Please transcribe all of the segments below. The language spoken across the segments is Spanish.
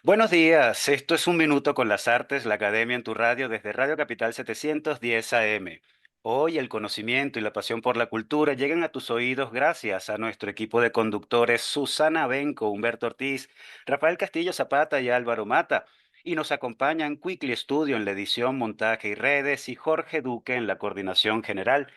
Buenos días, esto es Un Minuto con las Artes, la Academia en tu radio desde Radio Capital 710 AM. Hoy el conocimiento y la pasión por la cultura llegan a tus oídos gracias a nuestro equipo de conductores Susana Benco, Humberto Ortiz, Rafael Castillo Zapata y Álvaro Mata. Y nos acompañan Quickly Studio en la edición, montaje y redes y Jorge Duque en la coordinación general.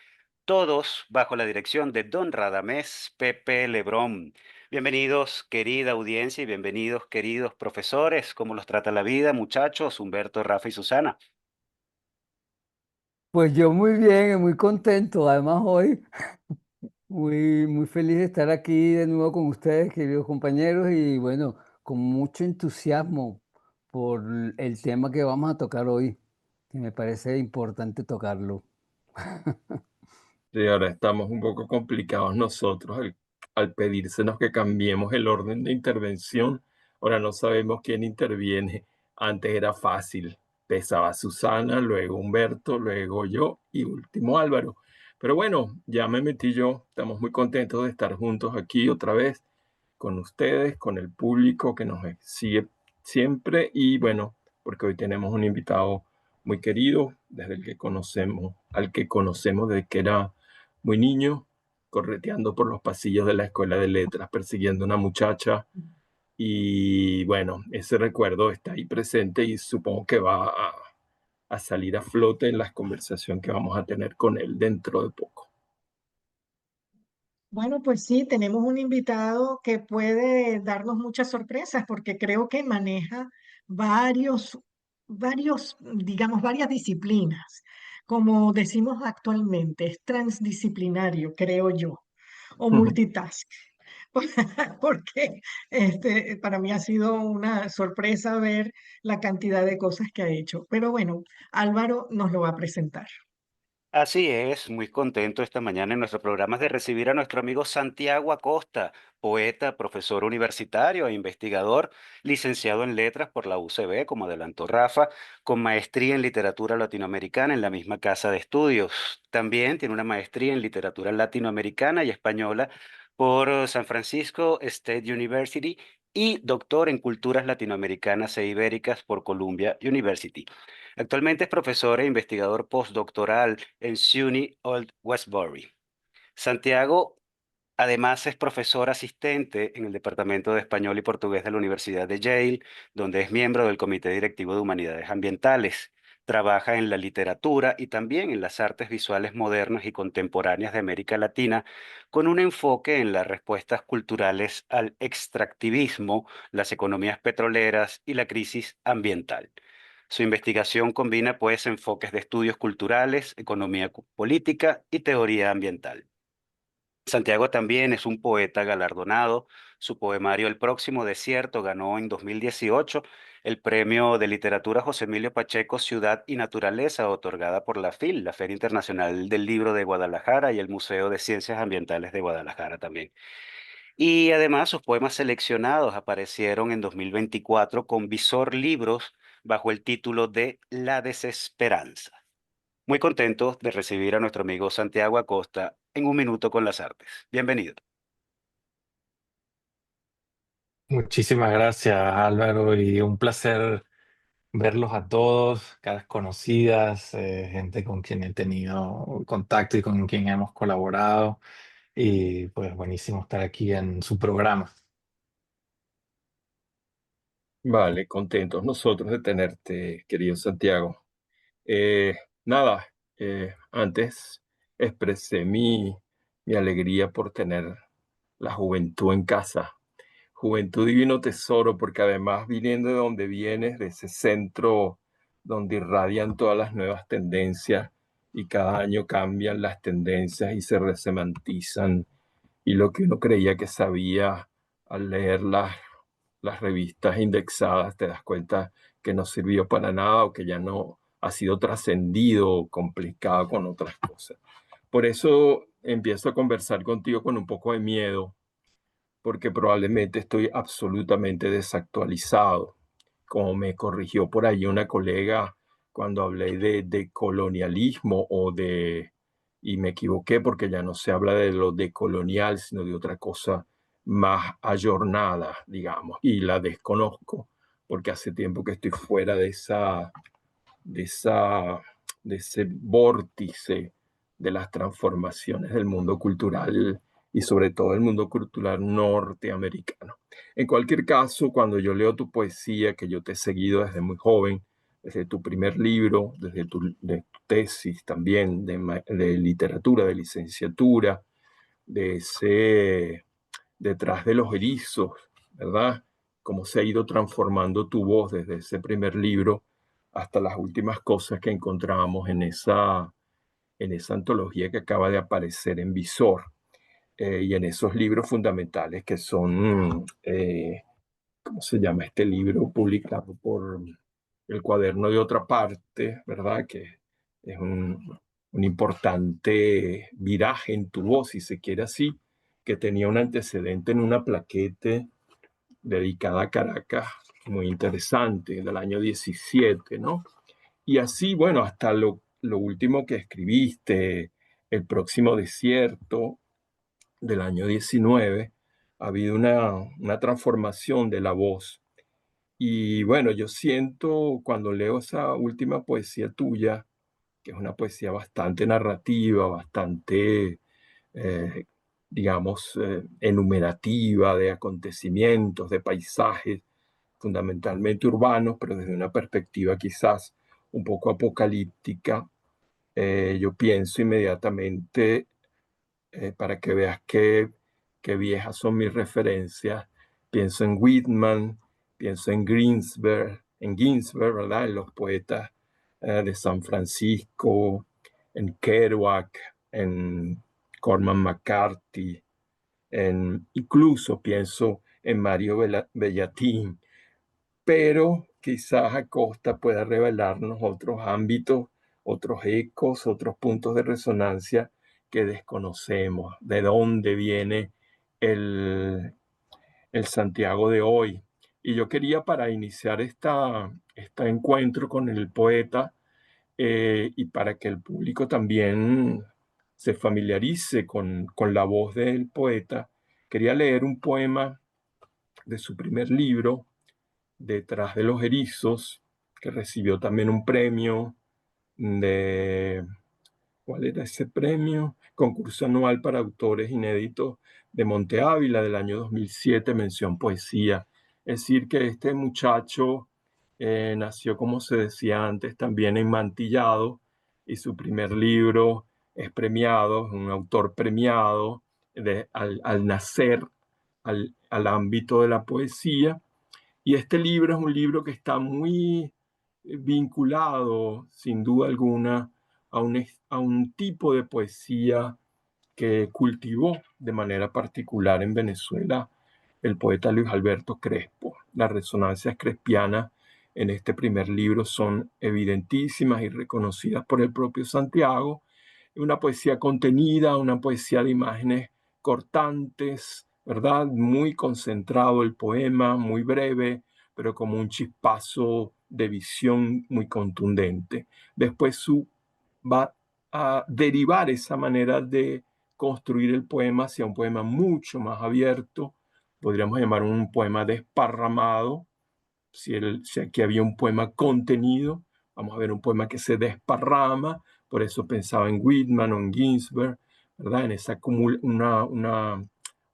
Todos bajo la dirección de Don Radamés Pepe Lebrón. Bienvenidos, querida audiencia, y bienvenidos, queridos profesores. ¿Cómo los trata la vida, muchachos? Humberto, Rafa y Susana. Pues yo muy bien, y muy contento. Además hoy muy feliz de estar aquí de nuevo con ustedes, queridos compañeros, y bueno, con mucho entusiasmo por el tema que vamos a tocar hoy, que me parece importante tocarlo. Sí, ahora estamos un poco complicados nosotros al pedírsenos que cambiemos el orden de intervención. Ahora no sabemos quién interviene. Antes era fácil. Empezaba Susana, luego Humberto, luego yo y último Álvaro. Pero bueno, ya me metí yo. Estamos muy contentos de estar juntos aquí otra vez con ustedes, con el público que nos sigue siempre y bueno, porque hoy tenemos un invitado muy querido, desde el que conocemos, al que conocemos desde que era muy niño, correteando por los pasillos de la Escuela de Letras, persiguiendo a una muchacha. Y bueno, ese recuerdo está ahí presente y supongo que va a salir a flote en la conversación que vamos a tener con él dentro de poco. Bueno, pues sí, tenemos un invitado que puede darnos muchas sorpresas porque creo que maneja digamos, varias disciplinas. Como decimos actualmente, es transdisciplinario, creo yo, o multitask. Porque para mí ha sido una sorpresa ver la cantidad de cosas que ha hecho. Pero bueno, Álvaro nos lo va a presentar. Así es, muy contento esta mañana en nuestro programa de recibir a nuestro amigo Santiago Acosta, poeta, profesor universitario e investigador, licenciado en letras por la UCB, como adelantó Rafa, con maestría en literatura latinoamericana en la misma casa de estudios. También tiene una maestría en literatura latinoamericana y española por San Francisco State University y doctor en culturas latinoamericanas e ibéricas por Columbia University. Actualmente es profesor e investigador postdoctoral en SUNY Old Westbury. Santiago, además, es profesor asistente en el Departamento de Español y Portugués de la Universidad de Yale, donde es miembro del Comité Directivo de Humanidades Ambientales. Trabaja en la literatura y también en las artes visuales modernas y contemporáneas de América Latina, con un enfoque en las respuestas culturales al extractivismo, las economías petroleras y la crisis ambiental. Su investigación combina pues enfoques de estudios culturales, economía política y teoría ambiental. Santiago también es un poeta galardonado. Su poemario El próximo desierto ganó en 2018 el premio de literatura José Emilio Pacheco Ciudad y Naturaleza, otorgada por la FIL, la Feria Internacional del Libro de Guadalajara, y el Museo de Ciencias Ambientales de Guadalajara también. Y además sus poemas seleccionados aparecieron en 2024 con Visor Libros bajo el título de La Desesperanza. Muy contento de recibir a nuestro amigo Santiago Acosta en Un Minuto con las Artes. Bienvenido. Muchísimas gracias, Álvaro, y un placer verlos a todos, caras conocidas, gente con quien he tenido contacto y con quien hemos colaborado. Y pues buenísimo estar aquí en su programa. Vale, contentos nosotros de tenerte, querido Santiago. Eh, nada, antes expresé mi alegría por tener la juventud en casa. Juventud divino tesoro, porque además viniendo de donde vienes, de ese centro donde irradian todas las nuevas tendencias y cada año cambian las tendencias y se resemantizan y lo que uno creía que sabía al leer las revistas indexadas, te das cuenta que no sirvió para nada o que ya no ha sido trascendido, complicado con otras cosas. Por eso empiezo a conversar contigo con un poco de miedo, porque probablemente estoy absolutamente desactualizado. Como me corrigió por ahí una colega cuando hablé de colonialismo y me equivoqué porque ya no se habla de lo decolonial, sino de otra cosa más ayornada, digamos, y la desconozco porque hace tiempo que estoy fuera de esa, de ese vórtice de las transformaciones del mundo cultural y sobre todo el mundo cultural norteamericano. En cualquier caso, cuando yo leo tu poesía, que yo te he seguido desde muy joven, desde tu primer libro, desde de tu tesis también, de literatura, de licenciatura, de ese Detrás de los erizos, ¿verdad? Cómo se ha ido transformando tu voz desde ese primer libro hasta las últimas cosas que encontrábamos en esa antología que acaba de aparecer en Visor, y en esos libros fundamentales que son, ¿cómo se llama este libro? Publicado por El Cuaderno de Otra Parte, ¿verdad? Que es un importante viraje en tu voz, si se quiere así, que tenía un antecedente en una plaquete dedicada a Caracas, muy interesante, del año 17, ¿no? Y así, bueno, hasta lo último que escribiste, El Próximo Desierto, del año 19, ha habido una transformación de la voz. Y bueno, yo siento cuando leo esa última poesía tuya, que es una poesía bastante narrativa, bastante, eh, digamos, enumerativa de acontecimientos, de paisajes, fundamentalmente urbanos, pero desde una perspectiva quizás un poco apocalíptica. Yo pienso inmediatamente, para que veas qué viejas son mis referencias, pienso en Whitman, pienso en Ginsberg, ¿verdad? En los poetas de San Francisco, en Kerouac, en Cormac McCarthy, incluso pienso en Mario Bellatín, pero quizás Acosta pueda revelarnos otros ámbitos, otros ecos, otros puntos de resonancia que desconocemos, de dónde viene el, el Santiago de hoy. Y yo quería, para iniciar este encuentro con el poeta, y para que el público también se familiarice con la voz del poeta, quería leer un poema de su primer libro, Detrás de los erizos, que recibió también un premio de, ¿cuál era ese premio? Concurso anual para autores inéditos de Monte Ávila del año 2007, mención poesía. Es decir, que este muchacho nació, como se decía antes, también enmantillado, y su primer libro es premiado, es un autor premiado al nacer al ámbito de la poesía. Y este libro es un libro que está muy vinculado, sin duda alguna, a un tipo de poesía que cultivó de manera particular en Venezuela el poeta Luis Alberto Crespo. Las resonancias crespianas en este primer libro son evidentísimas y reconocidas por el propio Santiago. Una poesía contenida, una poesía de imágenes cortantes, ¿verdad? Muy concentrado el poema, muy breve, pero como un chispazo de visión muy contundente. Después va a derivar esa manera de construir el poema hacia un poema mucho más abierto, podríamos llamar un poema desparramado. Si aquí había un poema contenido, vamos a ver un poema que se desparrama. Por eso pensaba en Whitman o en Ginsberg, ¿verdad? En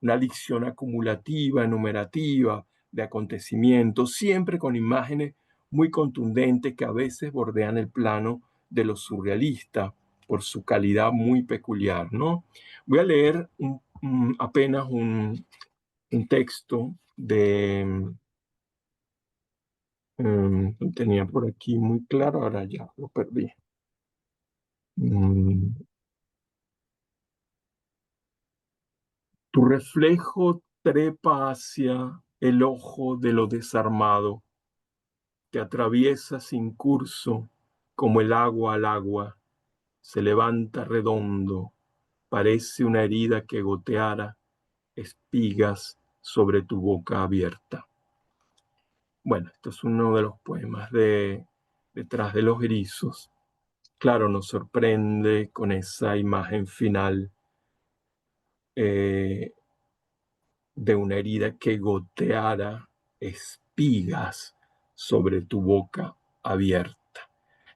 una dicción acumulativa, enumerativa, de acontecimientos, siempre con imágenes muy contundentes que a veces bordean el plano de lo surrealista por su calidad muy peculiar, ¿no? Voy a leer apenas un texto lo tenía por aquí muy claro, ahora ya lo perdí. Mm, Tu reflejo trepa hacia el ojo de lo desarmado, que atraviesa sin curso como el agua al agua, se levanta redondo, parece una herida que goteara espigas sobre tu boca abierta. Bueno, esto es uno de los poemas de Detrás de los erizos. Claro, nos sorprende con esa imagen final de una herida que goteara espigas sobre tu boca abierta.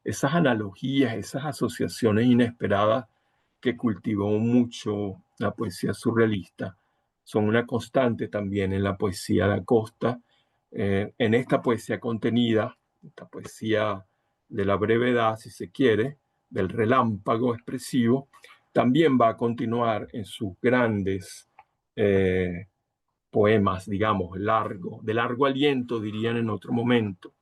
Esas analogías, esas asociaciones inesperadas que cultivó mucho la poesía surrealista, son una constante también en la poesía de Acosta, en esta poesía contenida, esta poesía de la brevedad, si se quiere, del relámpago expresivo, también va a continuar en sus grandes poemas, digamos, de largo aliento, dirían en otro momento.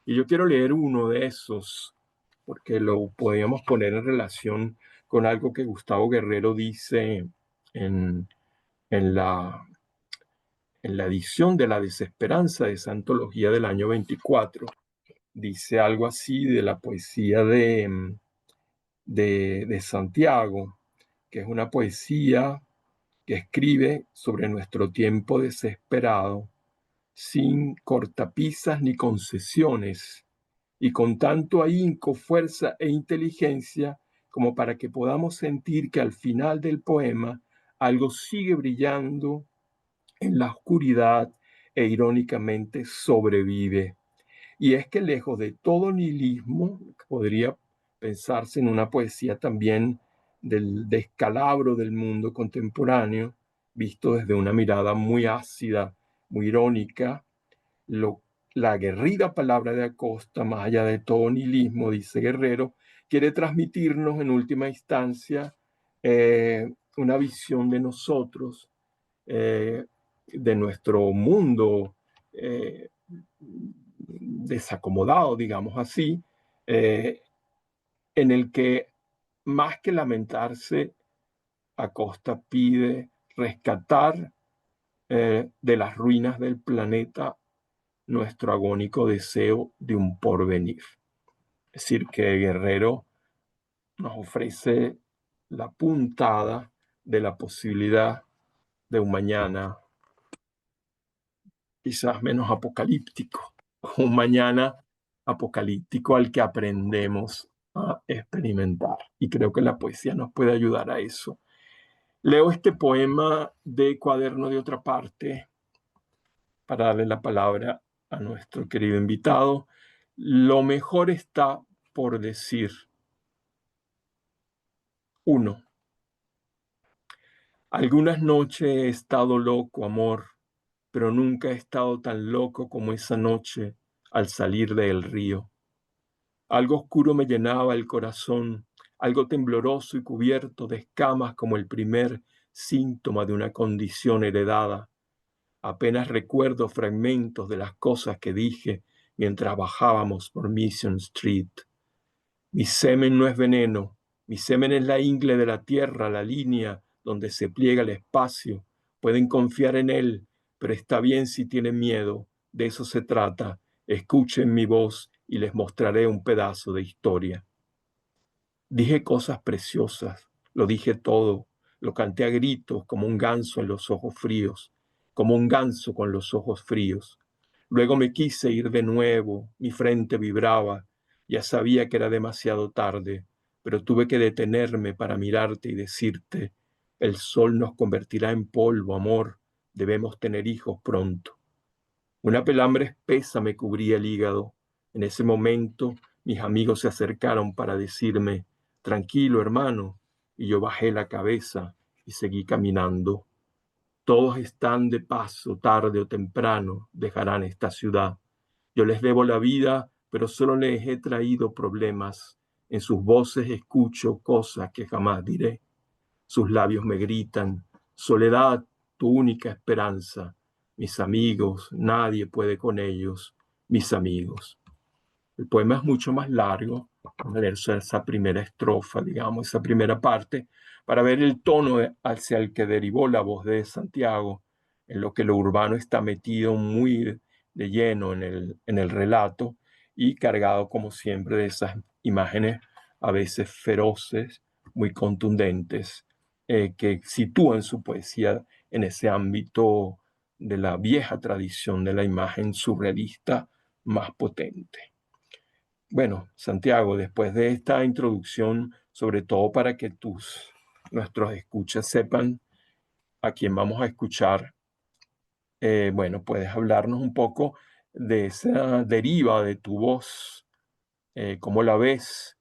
Y yo quiero leer uno de esos, porque lo podríamos poner en relación con algo que Gustavo Guerrero dice en, en la, en la edición de La Desesperanza de esa antología del año 24. Dice algo así de la poesía de Santiago, que es una poesía que escribe sobre nuestro tiempo desesperado, sin cortapisas ni concesiones, y con tanto ahínco, fuerza e inteligencia como para que podamos sentir que al final del poema algo sigue brillando en la oscuridad e irónicamente sobrevive. Y es que lejos de todo nihilismo, podría pensarse en una poesía también del descalabro del mundo contemporáneo, visto desde una mirada muy ácida, muy irónica, lo, la aguerrida palabra de Acosta, más allá de todo nihilismo, dice Guerrero, quiere transmitirnos en última instancia una visión de nosotros, de nuestro mundo desacomodado, digamos así, en el que más que lamentarse, Acosta pide rescatar de las ruinas del planeta nuestro agónico deseo de un porvenir. Es decir, que Guerrero nos ofrece la puntada de la posibilidad de un mañana quizás menos apocalíptico, un mañana apocalíptico al que aprendemos a experimentar. Y creo que la poesía nos puede ayudar a eso. Leo este poema de Cuaderno de otra parte para darle la palabra a nuestro querido invitado. Lo mejor está por decir. 1. Algunas noches he estado loco, amor, pero nunca he estado tan loco como esa noche al salir del río. Algo oscuro me llenaba el corazón, algo tembloroso y cubierto de escamas como el primer síntoma de una condición heredada. Apenas recuerdo fragmentos de las cosas que dije mientras bajábamos por Mission Street. Mi semen no es veneno, mi semen es la ingle de la tierra, la línea donde se pliega el espacio. Pueden confiar en él, pero está bien si tienen miedo. De eso se trata. Escuchen mi voz y les mostraré un pedazo de historia. Dije cosas preciosas, lo dije todo, lo canté a gritos como un ganso en los ojos fríos, como un ganso con los ojos fríos. Luego me quise ir de nuevo, mi frente vibraba, ya sabía que era demasiado tarde, pero tuve que detenerme para mirarte y decirte, el sol nos convertirá en polvo, amor, debemos tener hijos pronto. Una pelambre espesa me cubría el hígado. En ese momento mis amigos se acercaron para decirme, tranquilo, hermano, y yo bajé la cabeza y seguí caminando. Todos están de paso, tarde o temprano, dejarán esta ciudad. Yo les debo la vida, pero solo les he traído problemas. En sus voces escucho cosas que jamás diré. Sus labios me gritan, soledad, tu única esperanza. Mis amigos, nadie puede con ellos, mis amigos. El poema es mucho más largo, vamos a leer esa primera estrofa, digamos, esa primera parte, para ver el tono hacia el que derivó la voz de Santiago, en lo que lo urbano está metido muy de lleno en el relato y cargado, como siempre, de esas imágenes a veces feroces, muy contundentes, que sitúan su poesía en ese ámbito de la vieja tradición de la imagen surrealista más potente. Bueno, Santiago, después de esta introducción, sobre todo para que nuestros escuchas sepan a quién vamos a escuchar, bueno, puedes hablarnos un poco de esa deriva de tu voz, cómo la ves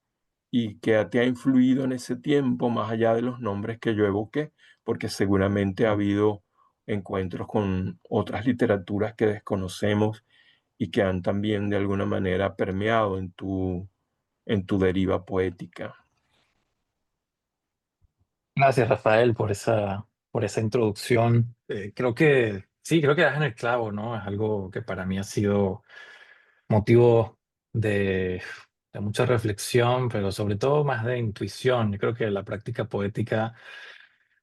y qué te ha influido en ese tiempo, más allá de los nombres que yo evoqué, porque seguramente ha habido encuentros con otras literaturas que desconocemos y que han también de alguna manera permeado en tu deriva poética. Gracias, Rafael, por esa introducción. Creo que sí, creo que das en el clavo, ¿no? Es algo que para mí ha sido motivo de, de mucha reflexión, pero sobre todo más de intuición. Yo creo que la práctica poética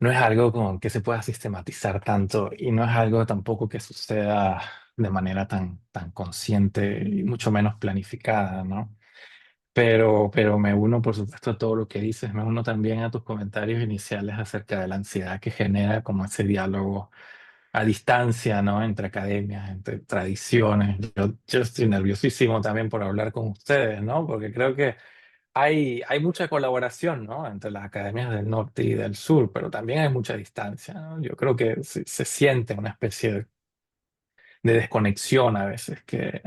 no es algo como que se pueda sistematizar tanto y no es algo tampoco que suceda de manera tan consciente y mucho menos planificada, ¿no? Pero me uno, por supuesto, a todo lo que dices, me uno también a tus comentarios iniciales acerca de la ansiedad que genera como ese diálogo a distancia, ¿no? Entre academias, entre tradiciones. Yo estoy nerviosísimo también por hablar con ustedes, ¿no? Porque creo que hay mucha colaboración, ¿no? Entre las academias del norte y del sur, pero también hay mucha distancia, ¿no? Yo creo que se siente una especie de desconexión a veces que,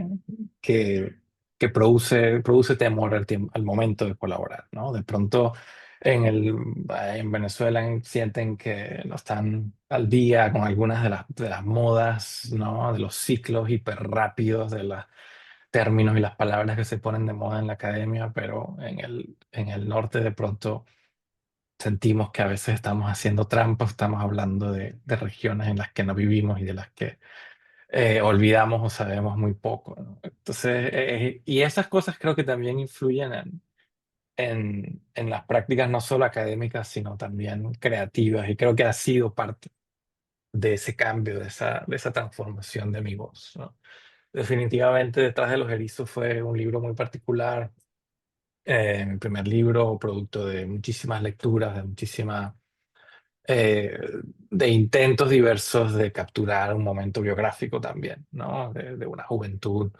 que produce temor al momento de colaborar, ¿no? De pronto en Venezuela sienten que no están al día con algunas de las modas, ¿no? De los ciclos hiper rápidos, de los términos y las palabras que se ponen de moda en la academia, pero en el norte de pronto sentimos que a veces estamos haciendo trampas, estamos hablando de regiones en las que no vivimos y de las que olvidamos o sabemos muy poco, ¿no? Entonces, y esas cosas creo que también influyen en las prácticas no solo académicas, sino también creativas, y creo que ha sido parte de ese cambio, de esa transformación de mi voz, ¿no? Definitivamente, Detrás de los Erizos fue un libro muy particular, mi primer libro, producto de muchísimas lecturas, eh, de intentos diversos de capturar un momento biográfico también, ¿no? De una juventud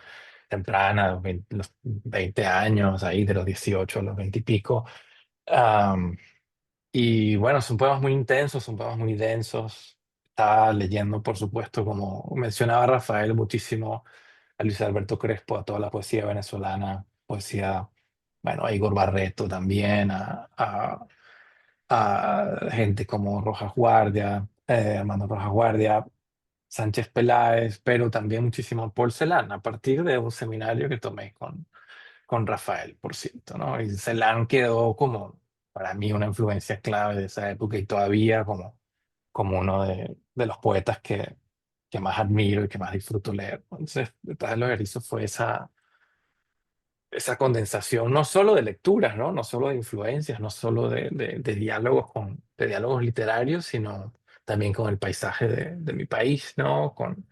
temprana, los 20 años, ahí de los 18 a los 20 y pico. Am, y bueno, son poemas muy intensos, son poemas muy densos. Estaba leyendo, por supuesto, como mencionaba Rafael, muchísimo a Luis Alberto Crespo, a toda la poesía venezolana, poesía, bueno, a Igor Barreto también, a gente como Rojas Guardia, Armando Rojas Guardia, Sánchez Peláez, pero también muchísimo Paul Celan, a partir de un seminario que tomé con Rafael, por cierto, ¿no? Y Celan quedó como, para mí, una influencia clave de esa época y todavía como uno de los poetas que más admiro y que más disfruto leer. Entonces, Detrás de los Erizos fue esa condensación, no solo de lecturas, ¿no? No solo de influencias, no solo de diálogos de diálogos literarios, sino también con el paisaje de mi país, ¿no? Con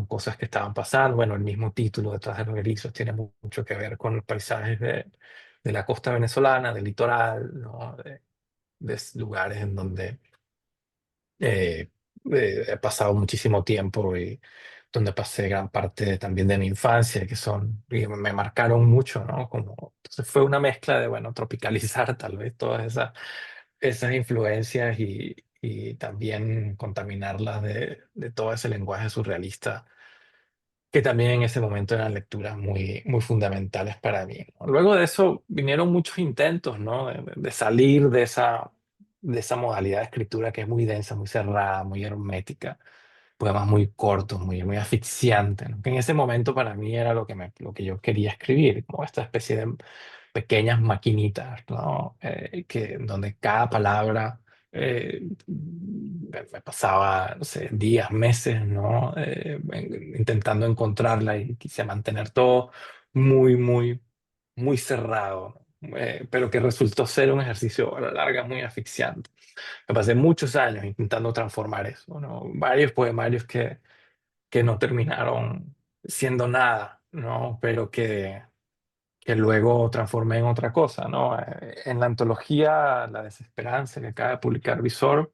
cosas que estaban pasando. Bueno, el mismo título, Detrás de los Erizos, tiene mucho que ver con los paisajes de la costa venezolana, del litoral, ¿no? De lugares en donde eh, he pasado muchísimo tiempo y donde pasé gran parte también de mi infancia, y me marcaron mucho, ¿no? Entonces fue una mezcla de, bueno, tropicalizar tal vez todas esas influencias y también contaminarlas de todo ese lenguaje surrealista, que también en ese momento eran lecturas muy fundamentales para mí, ¿no? Luego de eso vinieron muchos intentos, ¿no? De salir de esa modalidad de escritura que es muy densa, muy cerrada, muy hermética, poemas muy cortos, muy asfixiantes, ¿no? Que en ese momento para mí era lo que yo quería escribir, como esta especie de pequeñas maquinitas, ¿no? Donde cada palabra me pasaba, no sé, días, meses, ¿no? Intentando encontrarla y quise mantener todo muy cerrado, ¿no? Pero que resultó ser un ejercicio a la larga muy asfixiante. Me pasé muchos años intentando transformar eso, ¿no? Varios poemarios que no terminaron siendo nada, ¿no? Pero que que luego transformé en otra cosa, ¿no? En la antología La Desesperanza, que acaba de publicar Visor,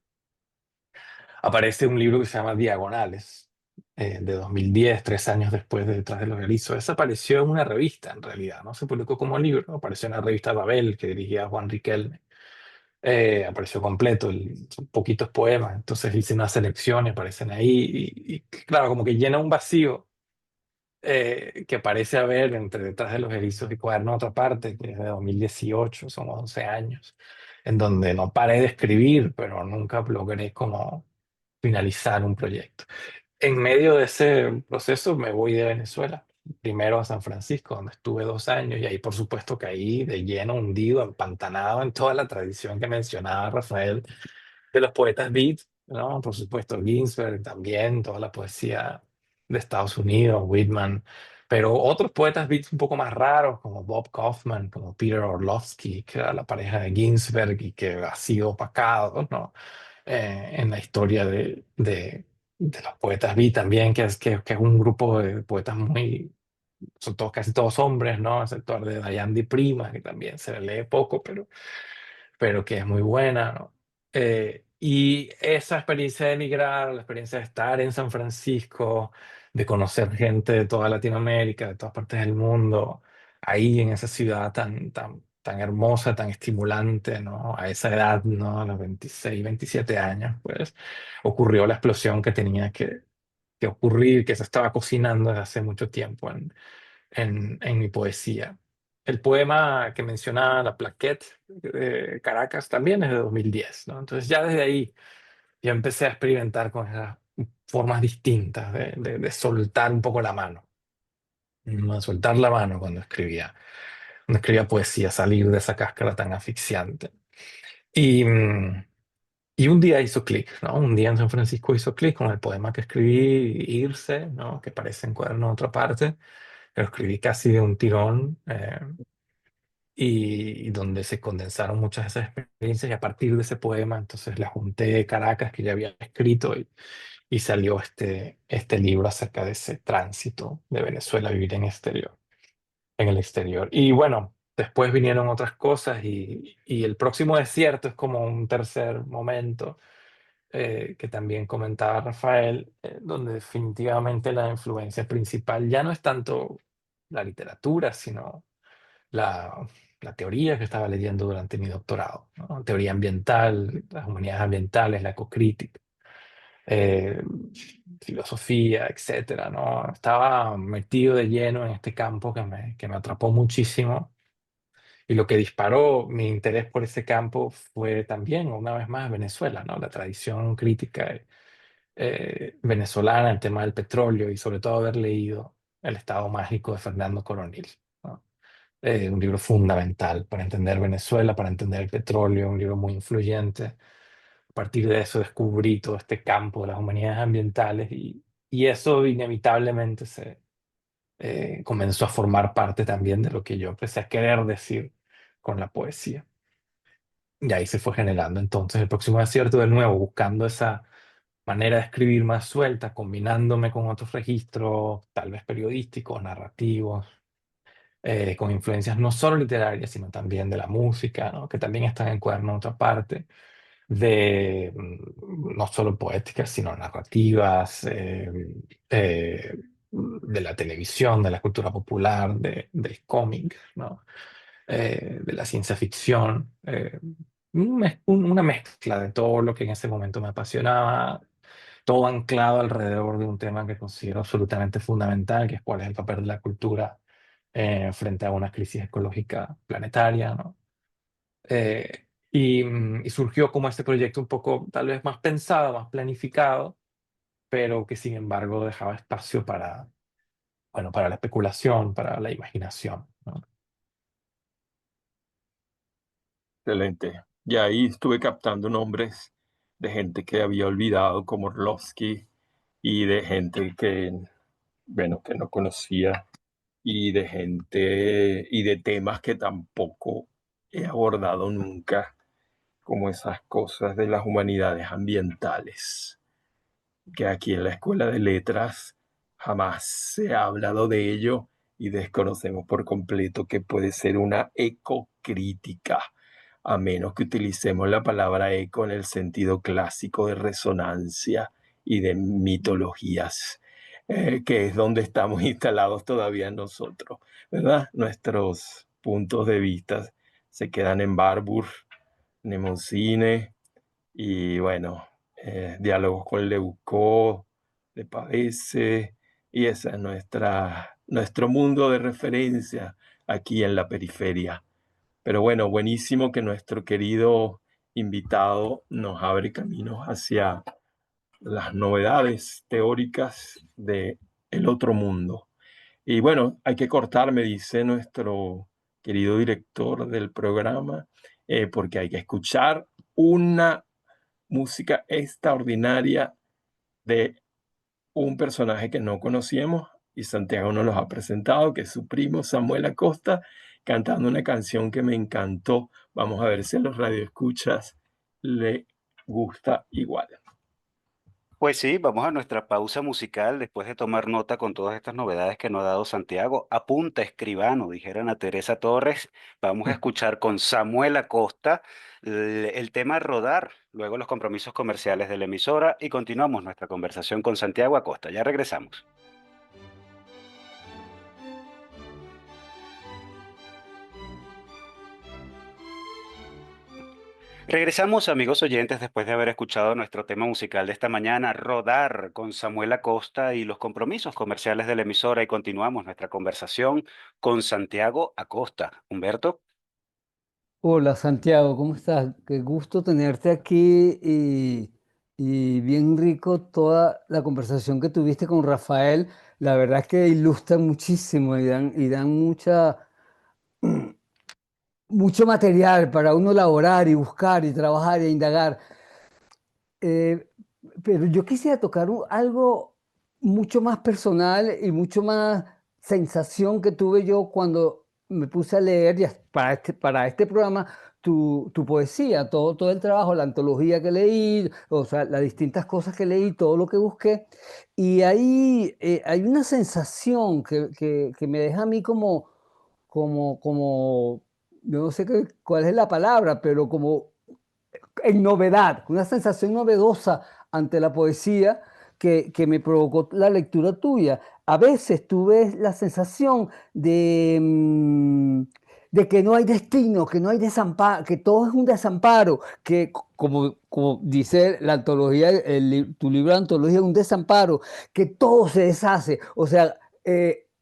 aparece un libro que se llama Diagonales, de 2010, 3 años después de Detrás de los Erizos. Ese apareció en una revista, en realidad, no se publicó como libro, apareció en la revista Babel, que dirigía Juan Riquelme. Apareció completo, son poquitos poemas, entonces hice una selección y aparecen ahí, y claro, como que llena un vacío que parece haber entre Detrás de los Erizos y Cuaderno a otra parte, que es de 2018, son 11 años, en donde no paré de escribir, pero nunca logré como finalizar un proyecto. En medio de ese proceso me voy de Venezuela, primero a San Francisco, donde estuve 2 años, y ahí por supuesto caí de lleno, hundido, empantanado en toda la tradición que mencionaba Rafael de los poetas beat, ¿no? Por supuesto, Ginsberg también, toda la poesía de Estados Unidos, Whitman, pero otros poetas beat un poco más raros, como Bob Kaufman, como Peter Orlovsky, que era la pareja de Ginsberg y que ha sido opacado, ¿no? En la historia de los poetas beat también, que es un grupo de poetas muy, son todos, casi todos hombres, ¿no? Excepto el de Diane di Prima, que también se le lee poco, pero que es muy buena, ¿no? Y esa experiencia de emigrar, la experiencia de estar en San Francisco, de conocer gente de toda Latinoamérica, de todas partes del mundo, ahí en esa ciudad tan hermosa, tan estimulante, ¿no? A esa edad, ¿no? A los 26, 27 años, pues, ocurrió la explosión que tenía que ocurrir, que se estaba cocinando desde hace mucho tiempo en mi poesía. El poema que mencionaba, La Plaquette de Caracas, también es de 2010, ¿no? Entonces ya desde ahí yo empecé a experimentar con esas formas distintas de soltar un poco la mano, ¿no? Soltar la mano cuando escribía poesía, salir de esa cáscara tan asfixiante. Y, y un día hizo clic, ¿no? Un día en San Francisco hizo clic con el poema que escribí, Irse, ¿no? Que parece en Cuaderno de otra parte. Lo escribí casi de un tirón, y donde se condensaron muchas de esas experiencias, y a partir de ese poema entonces la junté Caracas que ya había escrito, y salió este libro acerca de ese tránsito de Venezuela a vivir en el exterior. Y bueno, después vinieron otras cosas, y el próximo desierto es como un tercer momento, que también comentaba Rafael, donde definitivamente la influencia principal ya no es tanto la literatura, sino la, la teoría que estaba leyendo durante mi doctorado, ¿no? Teoría ambiental, las humanidades ambientales, la ecocrítica, eh, filosofía, etcétera, ¿no? Estaba metido de lleno en este campo que me atrapó muchísimo, y lo que disparó mi interés por ese campo fue también, una vez más, Venezuela, ¿no? La tradición crítica venezolana, el tema del petróleo, y sobre todo haber leído El Estado Mágico de Fernando Coronil, ¿no? Un libro fundamental para entender Venezuela, para entender el petróleo, un libro muy influyente. A partir de eso descubrí todo este campo de las humanidades ambientales, y eso inevitablemente comenzó a formar parte también de lo que yo empecé a querer decir con la poesía. Y ahí se fue generando entonces el próximo desierto, de nuevo, buscando esa manera de escribir más suelta, combinándome con otros registros, tal vez periodísticos, narrativos, con influencias no solo literarias, sino también de la música, ¿no? Que también están en Cuaderno en otra parte, no solo poéticas, sino narrativas, de la televisión, de la cultura popular, del cómic, ¿no? De la ciencia ficción, una mezcla de todo lo que en ese momento me apasionaba, todo anclado alrededor de un tema que considero absolutamente fundamental, que es cuál es el papel de la cultura frente a una crisis ecológica planetaria, ¿no? Y surgió como este proyecto un poco tal vez más pensado, más planificado, pero que sin embargo dejaba espacio para, bueno, para la especulación, para la imaginación, ¿no? Excelente. Y ahí estuve captando nombres de gente que había olvidado, como Orlovsky, y de gente que, bueno, que no conocía, y de gente y de temas que tampoco he abordado nunca, como esas cosas de las humanidades ambientales, que aquí en la Escuela de Letras jamás se ha hablado de ello, y desconocemos por completo que puede ser una ecocrítica, a menos que utilicemos la palabra eco en el sentido clásico de resonancia y de mitologías, que es donde estamos instalados todavía nosotros, ¿verdad? Nuestros puntos de vista se quedan en Barbour, Nemocine y bueno, diálogos con Leucot, de Pavese, y ese es nuestro mundo de referencia aquí en la periferia. Pero bueno, buenísimo que nuestro querido invitado nos abre caminos hacia las novedades teóricas de el otro mundo. Y bueno, hay que cortar, me dice nuestro querido director del programa, porque hay que escuchar una música extraordinaria de un personaje que no conocíamos y Santiago nos los ha presentado, que es su primo Samuel Acosta, cantando una canción que me encantó. Vamos a ver si a los radioescuchas le gusta igual. Pues sí, vamos a nuestra pausa musical después de tomar nota con todas estas novedades que nos ha dado Santiago. Apunta, escribano, dijeran a Teresa Torres. Vamos a escuchar con Samuel Acosta el tema Rodar, luego los compromisos comerciales de la emisora y continuamos nuestra conversación con Santiago Acosta. Ya regresamos. Regresamos, amigos oyentes, después de haber escuchado nuestro tema musical de esta mañana, Rodar, con Samuel Acosta y los compromisos comerciales de la emisora, y continuamos nuestra conversación con Santiago Acosta. Humberto. Hola Santiago, ¿cómo estás? Qué gusto tenerte aquí y bien rico toda la conversación que tuviste con Rafael. La verdad es que ilustran muchísimo y dan mucho material para uno elaborar y buscar y trabajar e indagar. Eh, pero yo quisiera tocar algo mucho más personal y mucho más sensación que tuve yo cuando me puse a leer para este programa tu poesía, todo el trabajo, la antología que leí, o sea, las distintas cosas que leí, todo lo que busqué. Y ahí hay una sensación que me deja a mí como, yo no sé cuál es la palabra, pero como en novedad, una sensación novedosa ante la poesía que me provocó la lectura tuya. A veces tú ves la sensación de que no hay destino, que no hay desamparo, que todo es un desamparo, que como dice la antología, tu libro de antología, un desamparo, que todo se deshace. O sea,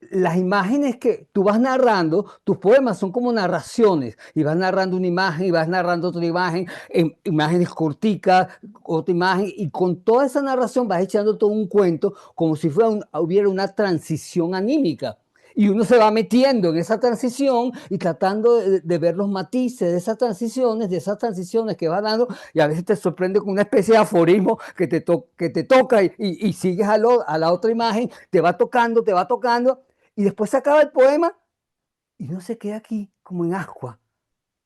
las imágenes que tú vas narrando, tus poemas son como narraciones, y vas narrando una imagen y vas narrando otra imagen, en imágenes corticas, otra imagen, y con toda esa narración vas echando todo un cuento como si hubiera una transición anímica. Y uno se va metiendo en esa transición y tratando de ver los matices de esas transiciones que va dando, y a veces te sorprende con una especie de aforismo que te toca y sigues a la otra imagen, te va tocando, y después se acaba el poema y uno se queda aquí como en agua,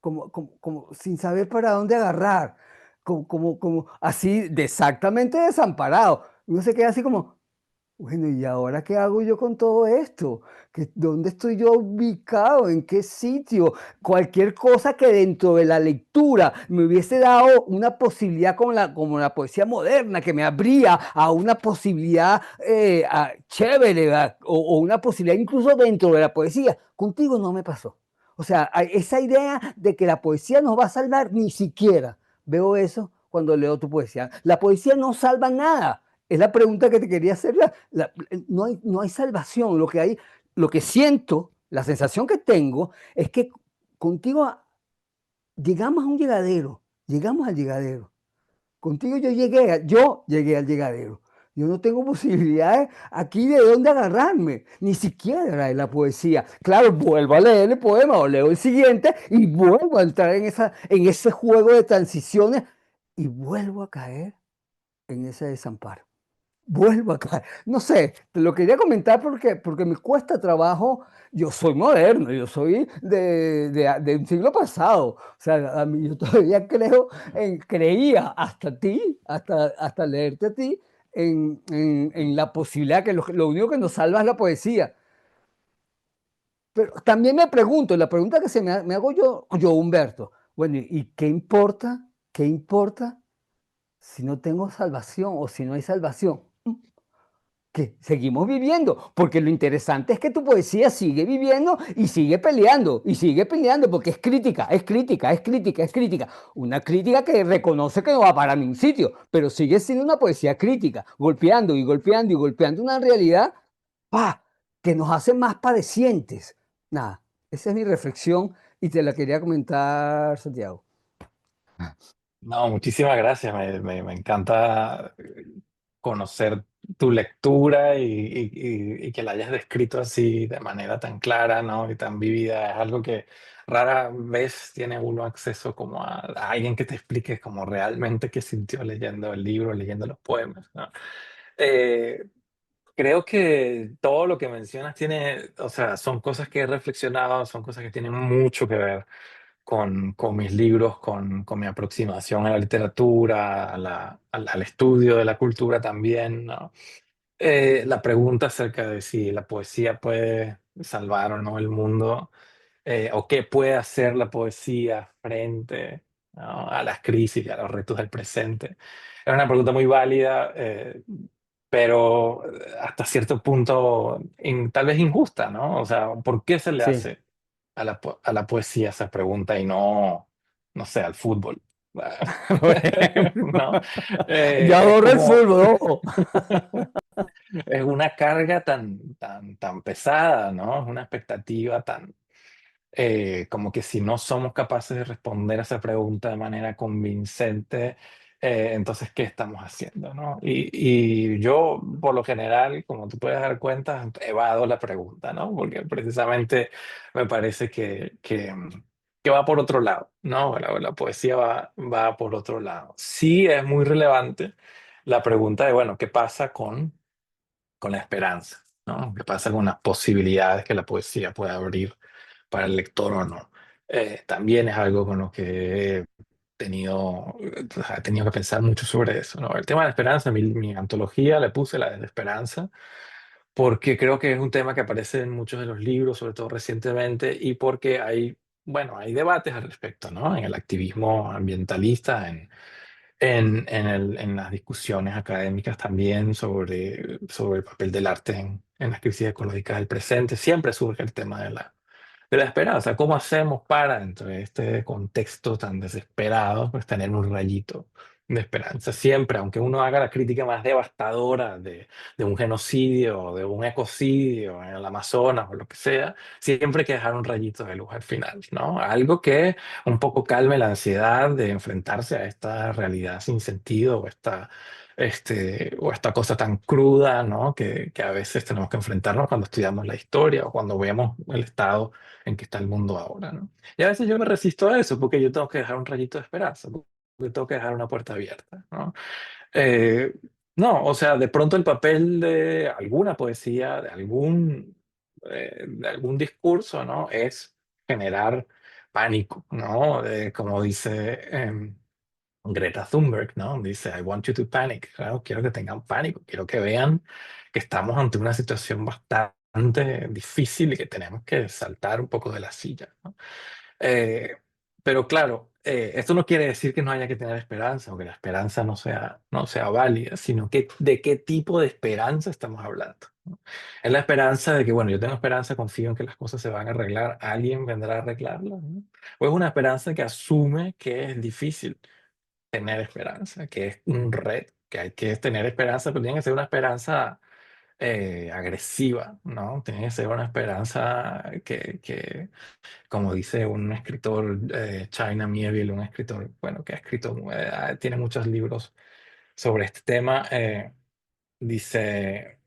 como sin saber para dónde agarrar, como así exactamente desamparado. Uno se queda así como, bueno, ¿y ahora qué hago yo con todo esto? ¿Dónde estoy yo ubicado? ¿En qué sitio? Cualquier cosa que dentro de la lectura me hubiese dado una posibilidad como la poesía moderna, que me abría a una posibilidad chévere, o una posibilidad incluso dentro de la poesía. Contigo no me pasó. O sea, esa idea de que la poesía nos va a salvar, ni siquiera veo eso cuando leo tu poesía. La poesía no salva nada. Es la pregunta que te quería hacer. No hay salvación. Lo que siento, la sensación que tengo, es que contigo llegamos a un llegadero. Llegamos al llegadero. Contigo yo llegué al llegadero. Yo no tengo posibilidades aquí de dónde agarrarme, ni siquiera de la poesía. Claro, vuelvo a leer el poema o leo el siguiente y vuelvo a entrar en ese juego de transiciones y vuelvo a caer en ese desamparo. Vuelvo acá. No sé, te lo quería comentar porque me cuesta trabajo. Yo soy moderno, yo soy de un siglo pasado. O sea, a mí yo todavía creía hasta ti, hasta leerte a ti, en la posibilidad que lo único que nos salva es la poesía. Pero también me pregunto, la pregunta que me hago yo, Humberto, bueno, ¿y qué importa? ¿Qué importa si no tengo salvación o si no hay salvación? Que seguimos viviendo, porque lo interesante es que tu poesía sigue viviendo y sigue peleando, porque es crítica, es crítica, es crítica, es crítica. Una crítica que reconoce que no va para ningún sitio, pero sigue siendo una poesía crítica, golpeando y golpeando y golpeando una realidad ¡pah! Que nos hace más padecientes. Nada, esa es mi reflexión y te la quería comentar, Santiago. No, muchísimas gracias. Me encanta conocer tu lectura y que la hayas descrito así de manera tan clara, ¿no? Y tan vívida. Es algo que rara vez tiene uno acceso como a alguien que te explique como realmente qué sintió leyendo el libro, leyendo los poemas, ¿no? Eh, Creo que todo lo que mencionas tiene, o sea, son cosas que he reflexionado, son cosas que tienen mucho que ver con mis libros, con mi aproximación a la literatura, al estudio de la cultura también, ¿no? La pregunta acerca de si la poesía puede salvar o no el mundo, o qué puede hacer la poesía frente, ¿no?, a las crisis y a los retos del presente. Es una pregunta muy válida, pero hasta cierto punto tal vez injusta, ¿no? O sea, ¿por qué se le Sí. hace a la poesía esa pregunta y no, no sé, al fútbol? Por ejemplo, ¿No? yo Es adoro el como... fútbol, ojo. Es una carga tan pesada, ¿no? Es una expectativa como que si no somos capaces de responder a esa pregunta de manera convincente, entonces, ¿qué estamos haciendo, no? Y yo, por lo general, como tú puedes dar cuenta, evado la pregunta, ¿no? Porque precisamente me parece que va por otro lado, ¿no? La poesía va por otro lado. Sí es muy relevante la pregunta de, bueno, ¿qué pasa con la esperanza, ¿no? ¿Qué pasa con las posibilidades que la poesía puede abrir para el lector o no? También es algo con lo que he tenido que pensar mucho sobre eso, ¿no? El tema de la esperanza, mi antología le puse la de la esperanza, porque creo que es un tema que aparece en muchos de los libros, sobre todo recientemente, y porque hay, bueno, hay debates al respecto, ¿no? En el activismo ambientalista, en las discusiones académicas también sobre el papel del arte en las crisis ecológicas del presente, siempre surge el tema de la esperanza. ¿Cómo hacemos para, dentro de este contexto tan desesperado, pues tener un rayito de esperanza? Siempre, aunque uno haga la crítica más devastadora de un genocidio, de un ecocidio en el Amazonas o lo que sea, siempre hay que dejar un rayito de luz al final, ¿no? Algo que un poco calme la ansiedad de enfrentarse a esta realidad sin sentido o esta cosa tan cruda, ¿no? Que a veces tenemos que enfrentarnos cuando estudiamos la historia o cuando vemos el estado en que está el mundo ahora, ¿no? Y a veces yo me resisto a eso porque yo tengo que dejar un rayito de esperanza, porque tengo que dejar una puerta abierta, ¿no? Eh, no, o sea, de pronto el papel de alguna poesía, de algún discurso, ¿no? Es generar pánico, ¿no? Como dice Greta Thunberg, ¿no? Dice, I want you to panic. Claro, quiero que tengan pánico, quiero que vean que estamos ante una situación bastante difícil y que tenemos que saltar un poco de la silla, ¿no? Eh, pero claro, esto no quiere decir que no haya que tener esperanza o que la esperanza no sea válida, sino que de qué tipo de esperanza estamos hablando, ¿no? Es la esperanza de que, bueno, yo tengo esperanza, confío en que las cosas se van a arreglar, alguien vendrá a arreglarlas, ¿no? O es una esperanza que asume que es difícil tener esperanza, que es un reto, que hay que tener esperanza, pero tiene que ser una esperanza agresiva, ¿no? Tiene que ser una esperanza como dice un escritor, China Miéville, un escritor, bueno, que ha escrito, tiene muchos libros sobre este tema, dice,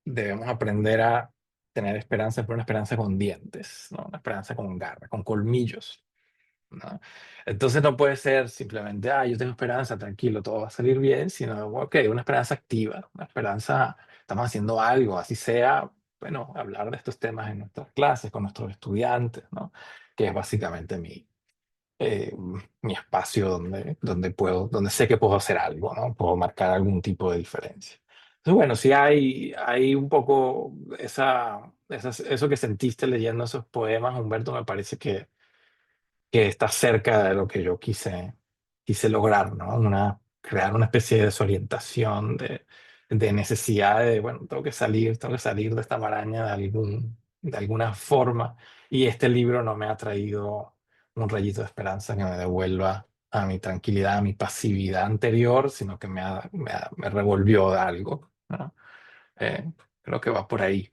debemos aprender a tener esperanza, pero una esperanza con dientes, ¿no? Una esperanza con garra, con colmillos, ¿no? Entonces no puede ser simplemente, yo tengo esperanza, tranquilo, todo va a salir bien, sino, ok, una esperanza activa, una esperanza, estamos haciendo algo, así sea, bueno, hablar de estos temas en nuestras clases, con nuestros estudiantes, ¿no? Que es básicamente eh, mi espacio donde sé que puedo hacer algo, ¿no? Puedo marcar algún tipo de diferencia. Entonces, bueno, sí hay un poco eso que sentiste leyendo esos poemas, Humberto, me parece que está cerca de lo que yo quise lograr, ¿no? Crear una especie de desorientación, de necesidad de, bueno, tengo que salir de esta maraña de alguna forma. Y este libro no me ha traído un rayito de esperanza que me devuelva a mi tranquilidad, a mi pasividad anterior, sino que me revolvió de algo, ¿no? Eh, Creo que va por ahí.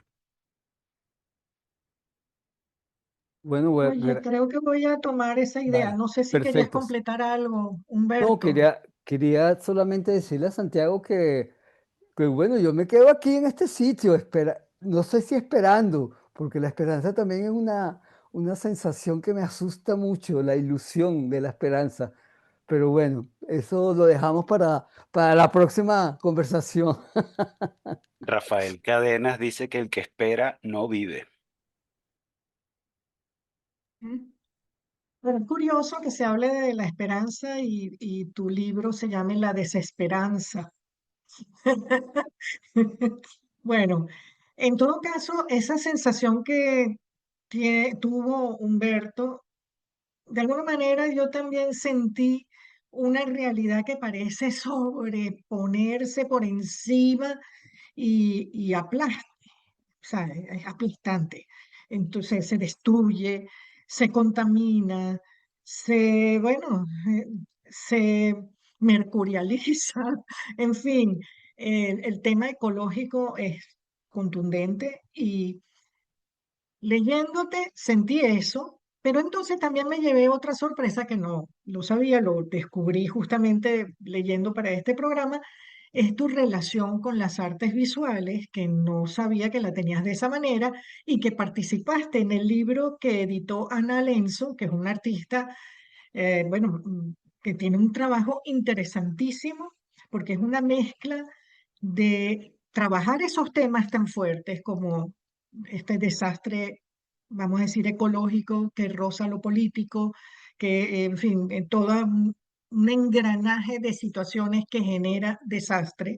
Bueno, Oye, creo que voy a tomar esa idea. vale, No sé si querías perfecto. completar algo, No, Humberto. quería solamente decirle a Santiago que bueno, yo me quedo aquí en este sitio, no sé si esperando, porque la esperanza también es una sensación que me asusta mucho, la ilusión de la esperanza. Pero bueno, eso lo dejamos para la próxima conversación. Rafael Cadenas dice que el que espera no vive. ¿Mm? Pero es curioso que se hable de la esperanza y tu libro se llame La desesperanza. Bueno, en todo caso, esa sensación que tuvo Humberto, de alguna manera yo también sentí una realidad que parece sobreponerse por encima y aplasta, o sea, es aplastante. Entonces se destruye, se contamina, bueno, se mercurializa, en fin, el tema ecológico es contundente y leyéndote sentí eso, pero entonces también me llevé otra sorpresa que no lo sabía, lo descubrí justamente leyendo para este programa, es tu relación con las artes visuales, que no sabía que la tenías de esa manera y que participaste en el libro que editó Ana Lenzo, que es una artista bueno, que tiene un trabajo interesantísimo porque es una mezcla de trabajar esos temas tan fuertes como este desastre, vamos a decir, ecológico que roza lo político, que, en fin, en todo un engranaje de situaciones que genera desastre,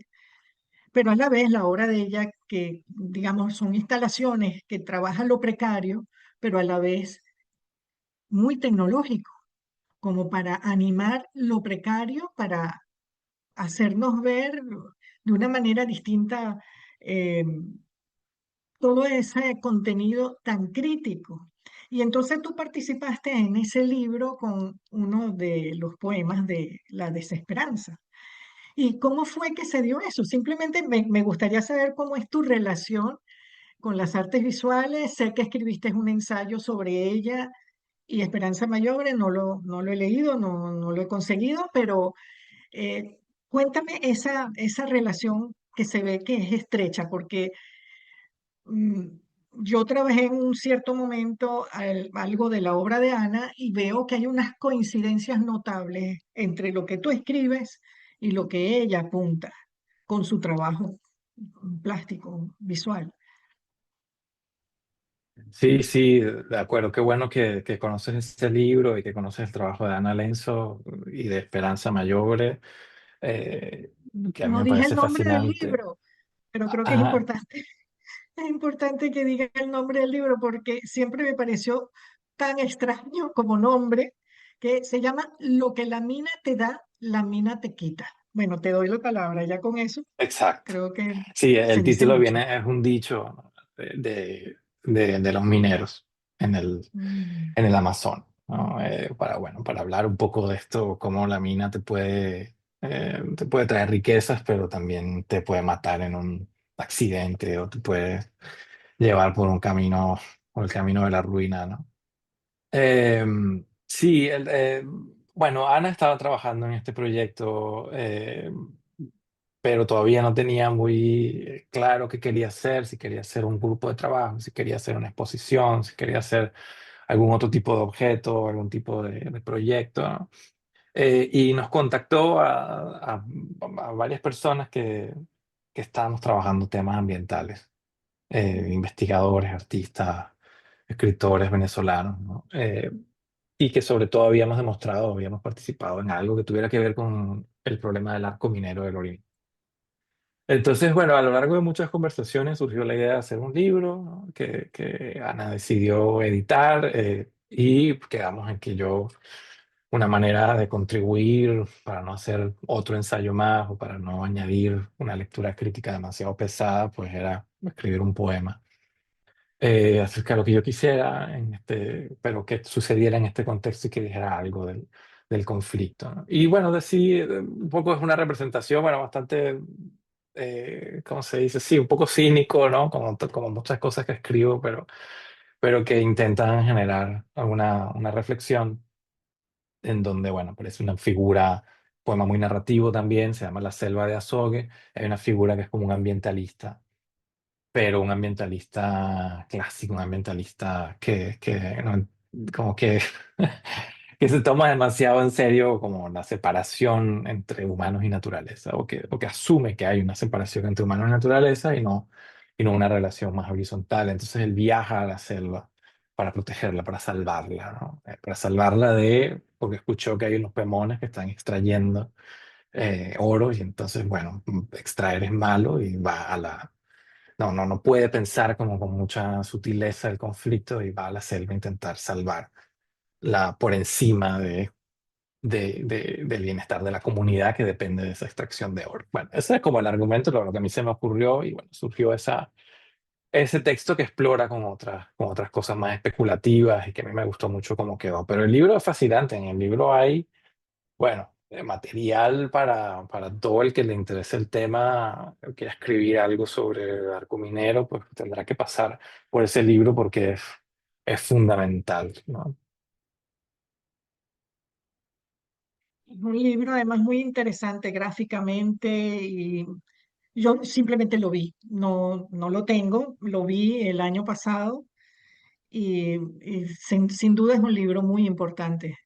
pero a la vez la obra de ella, que digamos son instalaciones que trabajan lo precario, pero a la vez muy tecnológico como para animar lo precario, para hacernos ver de una manera distinta eh, todo ese contenido tan crítico. Y entonces tú participaste en ese libro con uno de los poemas de La Desesperanza. ¿Y cómo fue que se dio eso? Simplemente me gustaría saber cómo es tu relación con las artes visuales. Sé que escribiste un ensayo sobre ella y Esperanza Mayor, no lo he leído, no lo he conseguido, pero cuéntame esa relación que se ve que es estrecha, porque mm, yo trabajé en un cierto momento algo de la obra de Ana y veo que hay unas coincidencias notables entre lo que tú escribes y lo que ella apunta con su trabajo plástico, visual. Sí, sí, de acuerdo. Qué bueno que conoces este libro y que conoces el trabajo de Ana Lenzo y de Esperanza Mayore, que a mí No me dije el parece nombre del fascinante. libro, pero creo que es Ah, importante. Es importante que diga el nombre del libro porque siempre me pareció tan extraño como nombre que se llama Lo que la mina te da, la mina te quita. Bueno, te doy la palabra, ya con eso exacto. creo que Sí, se el dice título mucho. viene, es un dicho de los mineros en Mm, en el Amazon, ¿no? Bueno, para hablar un poco de esto, cómo la mina te puede traer riquezas, pero también te puede matar en un accidente o te puede llevar por el camino de la ruina, ¿no? Eh, sí, bueno, Ana estaba trabajando en este proyecto, pero todavía no tenía muy claro qué quería hacer, si quería hacer un grupo de trabajo, si quería hacer una exposición, si quería hacer algún otro tipo de objeto, algún tipo de proyecto, ¿no? Y nos contactó a varias personas que estábamos trabajando temas ambientales, investigadores, artistas, escritores venezolanos, ¿no? Y que sobre todo habíamos participado en algo que tuviera que ver con el problema del arco minero del Orinoco. Entonces, bueno, a lo largo de muchas conversaciones surgió la idea de hacer un libro, ¿no? Que Ana decidió editar, y quedamos en que yo, una manera de contribuir para no hacer otro ensayo más o para no añadir una lectura crítica demasiado pesada, pues era escribir un poema acerca de lo que yo quisiera, pero que sucediera en este contexto y que dijera algo del conflicto, ¿no? Y bueno, decir un poco es una representación, bueno, bastante, ¿cómo se dice? Sí, un poco cínico, ¿no? Como muchas cosas que escribo, pero que intentan generar una reflexión en donde, bueno, aparece una figura, poema muy narrativo también, se llama La Selva de Azogue. Hay una figura que es como un ambientalista, pero un ambientalista clásico, un ambientalista que como que, que se toma demasiado en serio como la separación entre humanos y naturaleza, o que asume que hay una separación entre humanos y naturaleza y no una relación más horizontal. Entonces él viaja a la selva para protegerla, para salvarla, ¿no? Para salvarla porque escuchó que hay unos pemones que están extrayendo oro y entonces, bueno, extraer es malo y va a la no puede pensar como con mucha sutileza el conflicto y va a la selva a intentar salvarla por encima del bienestar de la comunidad que depende de esa extracción de oro. Bueno, ese es como el argumento, lo que a mí se me ocurrió y bueno, surgió ese texto que explora con otras cosas más especulativas y que a mí me gustó mucho cómo quedó. Pero el libro es fascinante, en el libro hay bueno, material para todo el que le interese el tema, o quiera escribir algo sobre el arco minero, pues tendrá que pasar por ese libro porque es fundamental, ¿no? Es un libro además muy interesante gráficamente y yo simplemente lo vi, no lo tengo, lo vi el año pasado y sin duda es un libro muy importante.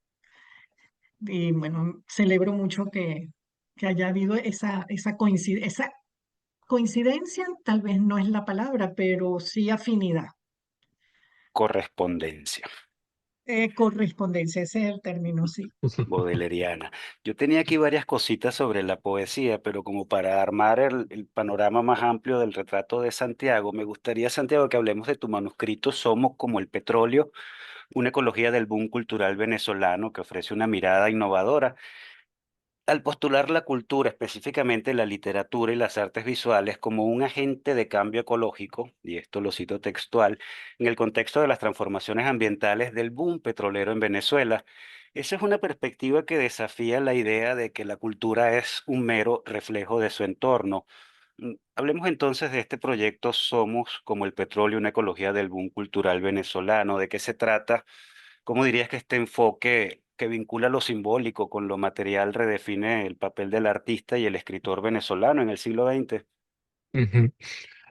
Y bueno, celebro mucho que haya habido esa coincidencia, tal vez no es la palabra, pero sí afinidad. Correspondencia Correspondencia, ese es el término, sí. bodeleriana. Yo tenía aquí varias cositas sobre la poesía, pero como para armar el panorama más amplio del retrato de Santiago, me gustaría, Santiago, que hablemos de tu manuscrito Somos como el petróleo, una ecología del boom cultural venezolano que ofrece una mirada innovadora al postular la cultura, específicamente la literatura y las artes visuales, como un agente de cambio ecológico, y esto lo cito textual, en el contexto de las transformaciones ambientales del boom petrolero en Venezuela. Esa es una perspectiva que desafía la idea de que la cultura es un mero reflejo de su entorno. Hablemos entonces de este proyecto Somos como el petróleo, una ecología del boom cultural venezolano. ¿De qué se trata? ¿Cómo dirías que este enfoque que vincula lo simbólico con lo material redefine el papel del artista y el escritor venezolano en el siglo XX? Ujú.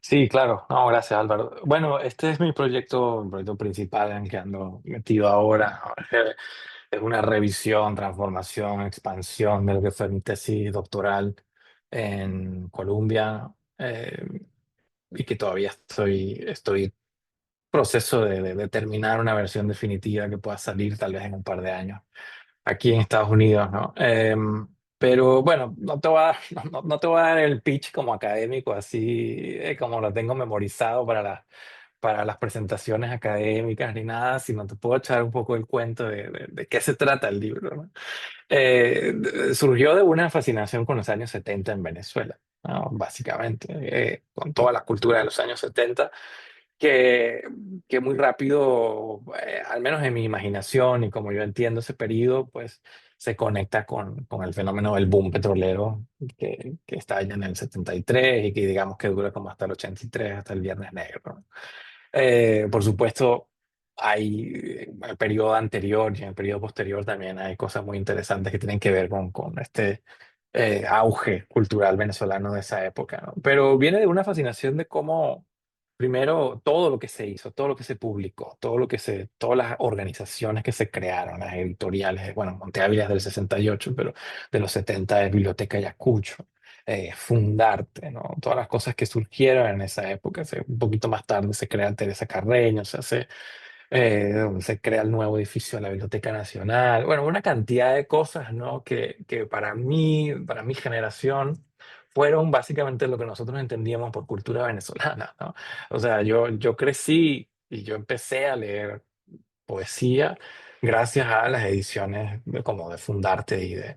Sí, claro. No, gracias, Álvaro. Bueno, este es mi proyecto principal en que ando metido ahora, ¿no? Es una revisión, transformación, expansión de lo que fue mi tesis doctoral en Colombia, y que todavía estoy proceso de terminar una versión definitiva que pueda salir tal vez en un par de años aquí en Estados Unidos, ¿no? Pero bueno, no te voy a dar, no te voy a dar el pitch como académico, así como lo tengo memorizado para las presentaciones académicas ni nada, sino te puedo echar un poco el cuento de qué se trata el libro, ¿no? Surgió de una fascinación con los años 70 en Venezuela, ¿no? Básicamente, con toda la cultura de los años 70 que, que muy rápido, al menos en mi imaginación y como yo entiendo ese periodo, pues se conecta con el fenómeno del boom petrolero que estalla en el 73 y que digamos que dura como hasta el 83, hasta el Viernes Negro, ¿no? Por supuesto, en el periodo anterior y en el periodo posterior también hay cosas muy interesantes que tienen que ver con este auge cultural venezolano de esa época, ¿no? Pero viene de una fascinación de cómo, primero, todo lo que se hizo, todo lo que se publicó, todas las organizaciones que se crearon, las editoriales, bueno, Monte Ávila es del 68, pero de los 70 es Biblioteca Ayacucho, Fundarte, ¿no? Todas las cosas que surgieron en esa época. Un poquito más tarde se crea Teresa Carreño, se crea el nuevo edificio de la Biblioteca Nacional. Bueno, una cantidad de cosas, ¿no? Que para mí, para mi generación, fueron básicamente lo que nosotros entendíamos por cultura venezolana, ¿no? O sea, yo crecí y yo empecé a leer poesía gracias a las ediciones como de Fundarte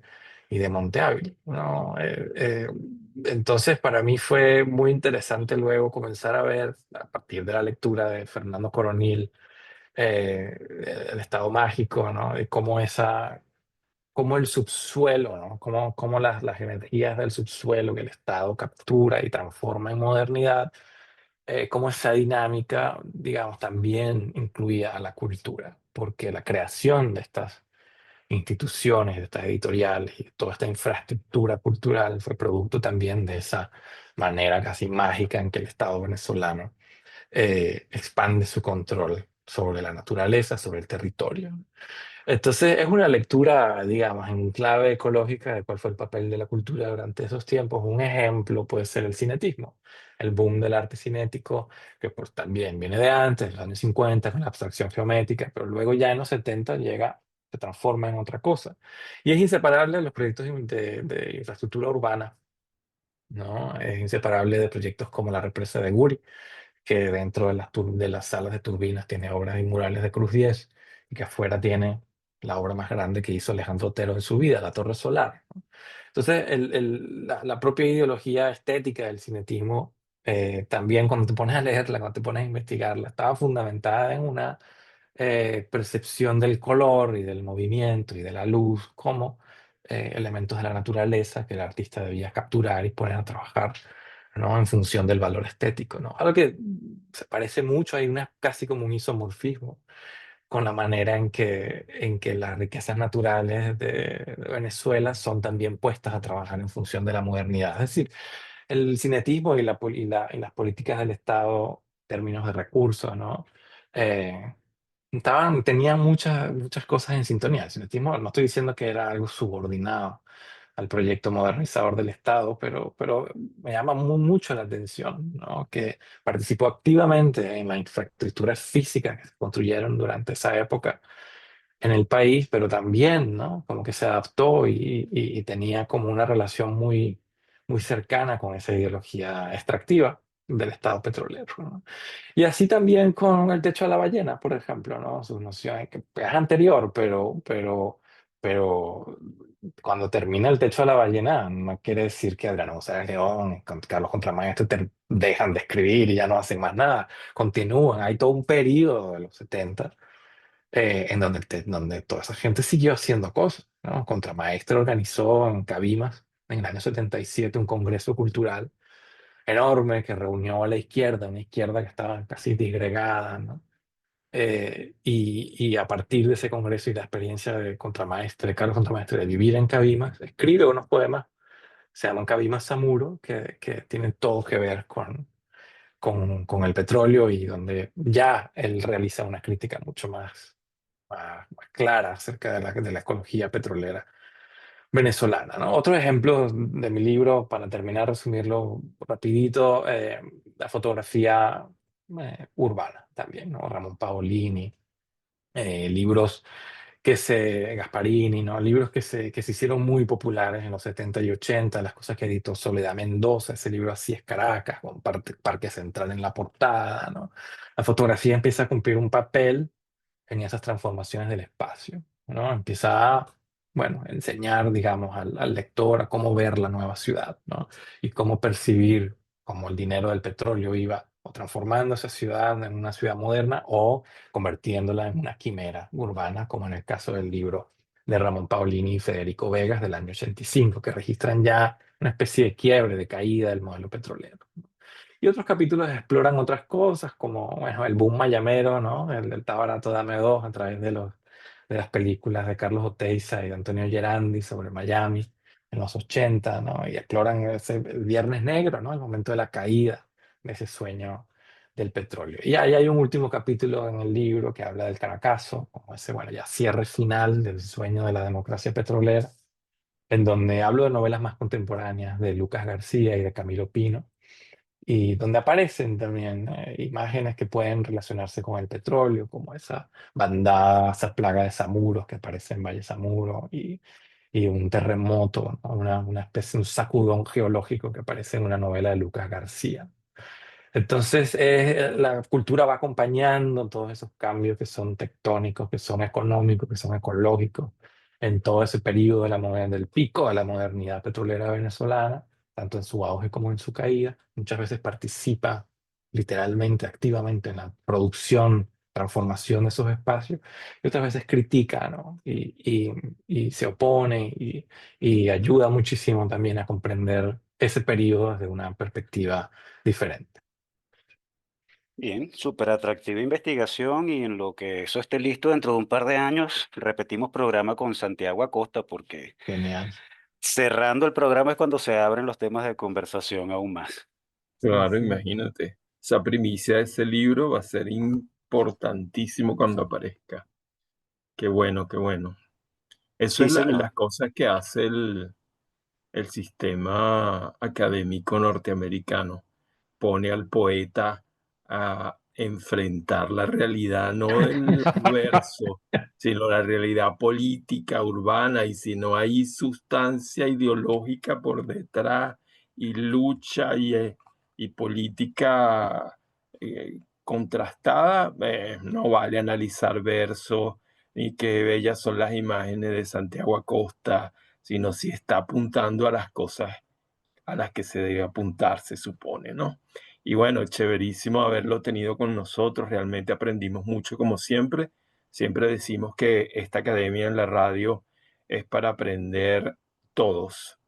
y de Monteávil, ¿no? Entonces, para mí fue muy interesante luego comenzar a ver, a partir de la lectura de Fernando Coronil, eh, el estado mágico, ¿no? Y cómo el subsuelo, ¿no? Cómo las energías del subsuelo que el Estado captura y transforma en modernidad, cómo esa dinámica, digamos, también incluía a la cultura, porque la creación de estas instituciones, de estas editoriales y de toda esta infraestructura cultural fue producto también de esa manera casi mágica en que el Estado venezolano expande su control sobre la naturaleza, sobre el territorio. Entonces es una lectura, digamos, en clave ecológica de cuál fue el papel de la cultura durante esos tiempos. Un ejemplo puede ser el cinetismo, el boom del arte cinético, que pues también viene de antes, los años 50 con la abstracción geométrica, pero luego ya en los 70 llega, se transforma en otra cosa. Y es inseparable de los proyectos de infraestructura urbana, ¿no? Es inseparable de proyectos como la represa de Guri, que dentro de las salas de turbinas tiene obras y murales de Cruz 10 y que afuera tiene la obra más grande que hizo Alejandro Otero en su vida, la Torre Solar, ¿no? Entonces, la propia ideología estética del cinetismo, también cuando te pones a leerla, cuando te pones a investigarla, estaba fundamentada en una percepción del color y del movimiento y de la luz como elementos de la naturaleza que el artista debía capturar y poner a trabajar, ¿no? En función del valor estético, ¿no? Algo que se parece mucho, hay una casi como un isomorfismo con la manera en que las riquezas naturales de Venezuela son también puestas a trabajar en función de la modernidad. Es decir, el cinetismo y las políticas del Estado, en términos de recursos, ¿no? Eh, tenían muchas cosas en sintonía. El cinetismo, no estoy diciendo que era algo subordinado al proyecto modernizador del Estado, pero me llama mucho la atención, ¿no? Que participó activamente en las infraestructuras físicas que se construyeron durante esa época en el país, pero también, ¿no? Como que se adaptó y tenía como una relación muy cercana con esa ideología extractiva del Estado petrolero, ¿no? Y así también con el techo de la ballena, por ejemplo, ¿no? Sus nociones, que es anterior, pero cuando termina el techo de la ballena, no quiere decir que Adriano González León, Carlos Contramaestre dejan de escribir y ya no hacen más nada. Continúan, hay todo un periodo de los 70 en donde toda esa gente siguió haciendo cosas, ¿no? Contramaestre organizó en Cabimas, en el año 77, un congreso cultural enorme que reunió a la izquierda, una izquierda que estaba casi disgregada, ¿no? Y a partir de ese congreso y la experiencia de Contramaestre, de Carlos Contramaestre, de vivir en Cabimas, escribe unos poemas, se llaman Cabimas Samuro, que tienen todo que ver con el petróleo y donde ya él realiza una crítica mucho más clara acerca de la ecología petrolera venezolana, ¿no? Otro ejemplo de mi libro, para terminar, resumirlo rapidito, la fotografía urbana también, ¿no? Ramón Paolini, libros Gasparini, ¿no? Libros que se hicieron muy populares en los 70 y 80, las cosas que editó Soledad Mendoza, ese libro Así es Caracas, con Parque Central en la portada, ¿no? La fotografía empieza a cumplir un papel en esas transformaciones del espacio, ¿no? Empieza a, bueno, enseñar, digamos, al lector a cómo ver la nueva ciudad, ¿no? Y cómo percibir cómo el dinero del petróleo iba o transformando esa ciudad en una ciudad moderna o convirtiéndola en una quimera urbana, como en el caso del libro de Ramón Paolini y Federico Vegas del año 85, que registran ya una especie de quiebre, de caída del modelo petrolero. Y otros capítulos exploran otras cosas, como bueno, el boom mayamero, ¿no? El del Está barato, dame dos, a través de las películas de Carlos Oteiza y de Antonio Gerandi sobre Miami en los 80, ¿no? Y exploran el Viernes Negro, ¿no? El momento de la caída de ese sueño del petróleo. Y ahí hay un último capítulo en el libro que habla del Caracazo, como ese, bueno, ya cierre final del sueño de la democracia petrolera, en donde hablo de novelas más contemporáneas de Lucas García y de Camilo Pino y donde aparecen también imágenes que pueden relacionarse con el petróleo, como esa bandada, esa plaga de samuros que aparece en Valle Samuro, y y un terremoto, ¿no? Una especie, un sacudón geológico que aparece en una novela de Lucas García. Entonces, la cultura va acompañando todos esos cambios que son tectónicos, que son económicos, que son ecológicos, en todo ese periodo de del pico de la modernidad petrolera venezolana, tanto en su auge como en su caída. Muchas veces participa literalmente, activamente en la producción, transformación de esos espacios, y otras veces critica, ¿no? Y se opone y ayuda muchísimo también a comprender ese periodo desde una perspectiva diferente. Bien, súper atractiva investigación y en lo que eso esté listo dentro de un par de años, repetimos programa con Santiago Acosta porque Genial. cerrando el programa es cuando se abren los temas de conversación aún más. Sí, Claro, sí. imagínate. Esa primicia de ese libro va a ser importantísimo cuando aparezca. Qué bueno, qué bueno. Eso Sí, es las señor. cosas que hace el sistema académico norteamericano. Pone al poeta a enfrentar la realidad, no del verso, sino la realidad política, urbana, y si no hay sustancia ideológica por detrás y lucha y política contrastada, no vale analizar versos, ni qué bellas son las imágenes de Santiago Acosta, sino si está apuntando a las cosas a las que se debe apuntar, se supone, ¿no? Y bueno, chéverísimo haberlo tenido con nosotros, realmente aprendimos mucho como siempre. Siempre decimos que esta academia en la radio es para aprender todos,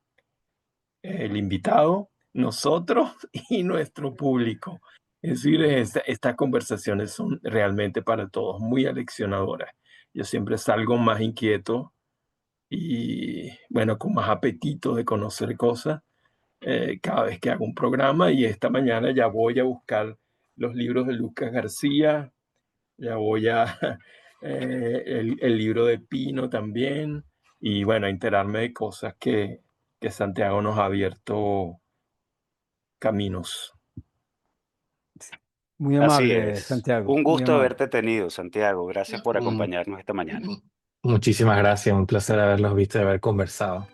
el invitado, nosotros y nuestro público. Es decir, estas conversaciones son realmente para todos, muy aleccionadoras. Yo siempre salgo más inquieto y, bueno, con más apetito de conocer cosas cada vez que hago un programa, y esta mañana ya voy a buscar los libros de Lucas García, ya voy a el libro de Pino también, y bueno, a enterarme de cosas que Santiago nos ha abierto caminos. Muy Así amable, es. Santiago, Un muy gusto amable. haberte tenido, Santiago. Gracias por Mm, acompañarnos esta mañana. Muchísimas gracias, un placer haberlos visto y haber conversado.